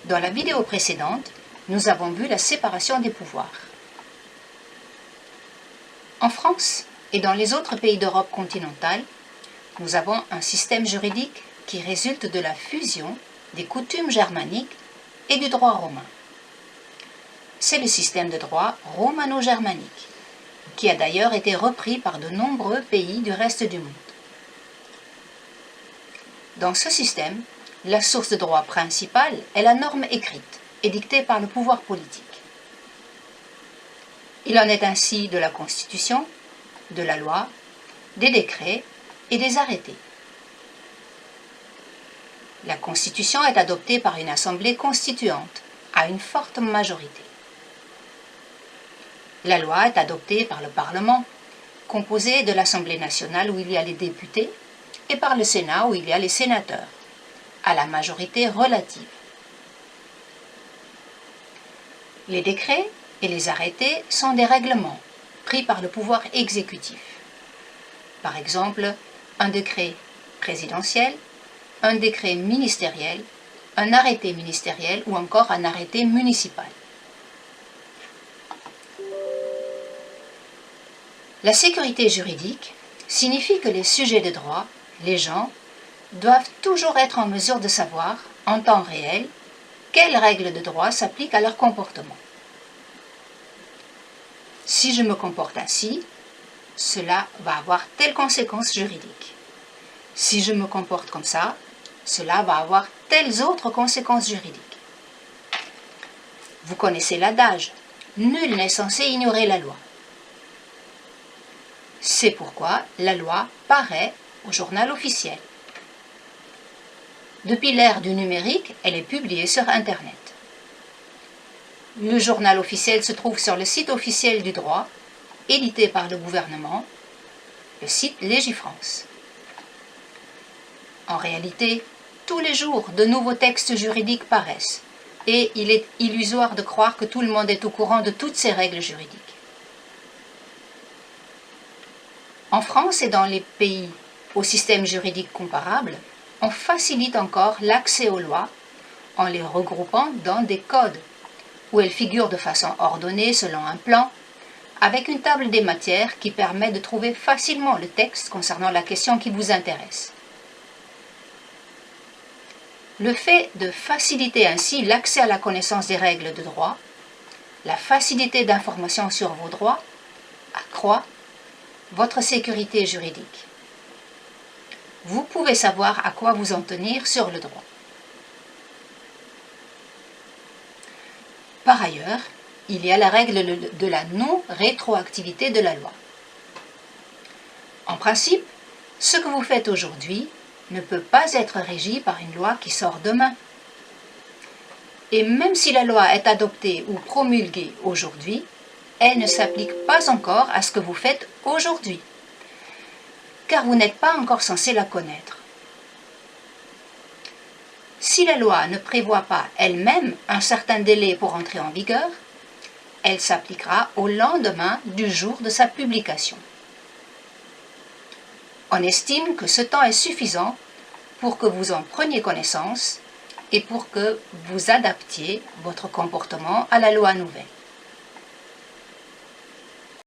Dans la vidéo précédente, nous avons vu la séparation des pouvoirs. En France et dans les autres pays d'Europe continentale, nous avons un système juridique qui résulte de la fusion des coutumes germaniques et du droit romain. C'est le système de droit romano-germanique, qui a d'ailleurs été repris par de nombreux pays du reste du monde. Dans ce système, la source de droit principale est la norme écrite, édictée par le pouvoir politique. Il en est ainsi de la Constitution, de la loi, des décrets et des arrêtés. La Constitution est adoptée par une assemblée constituante à une forte majorité. La loi est adoptée par le Parlement, composé de l'Assemblée nationale où il y a les députés, et par le Sénat où il y a les sénateurs, à la majorité relative. Les décrets et les arrêtés sont des règlements pris par le pouvoir exécutif. Par exemple, un décret présidentiel, un décret ministériel, un arrêté ministériel ou encore un arrêté municipal. La sécurité juridique signifie que les sujets de droit, les gens, doivent toujours être en mesure de savoir, en temps réel, quelles règles de droit s'appliquent à leur comportement. Si je me comporte ainsi, cela va avoir telle conséquence juridique. Si je me comporte comme ça, cela va avoir telles autres conséquences juridiques. Vous connaissez l'adage, nul n'est censé ignorer la loi. C'est pourquoi la loi paraît au journal officiel. Depuis l'ère du numérique, elle est publiée sur Internet. Le journal officiel se trouve sur le site officiel du droit, édité par le gouvernement, le site Légifrance. En réalité, tous les jours, de nouveaux textes juridiques paraissent, et il est illusoire de croire que tout le monde est au courant de toutes ces règles juridiques. En France et dans les pays au système juridique comparable, on facilite encore l'accès aux lois en les regroupant dans des codes, où elles figurent de façon ordonnée selon un plan, avec une table des matières qui permet de trouver facilement le texte concernant la question qui vous intéresse. Le fait de faciliter ainsi l'accès à la connaissance des règles de droit, la facilité d'information sur vos droits, accroît votre sécurité juridique. Vous pouvez savoir à quoi vous en tenir sur le droit. Par ailleurs, il y a la règle de la non-rétroactivité de la loi. En principe, ce que vous faites aujourd'hui ne peut pas être régi par une loi qui sort demain. Et même si la loi est adoptée ou promulguée aujourd'hui, elle ne s'applique pas encore à ce que vous faites aujourd'hui, car vous n'êtes pas encore censé la connaître. Si la loi ne prévoit pas elle-même un certain délai pour entrer en vigueur, elle s'appliquera au lendemain du jour de sa publication. On estime que ce temps est suffisant pour que vous en preniez connaissance et pour que vous adaptiez votre comportement à la loi nouvelle.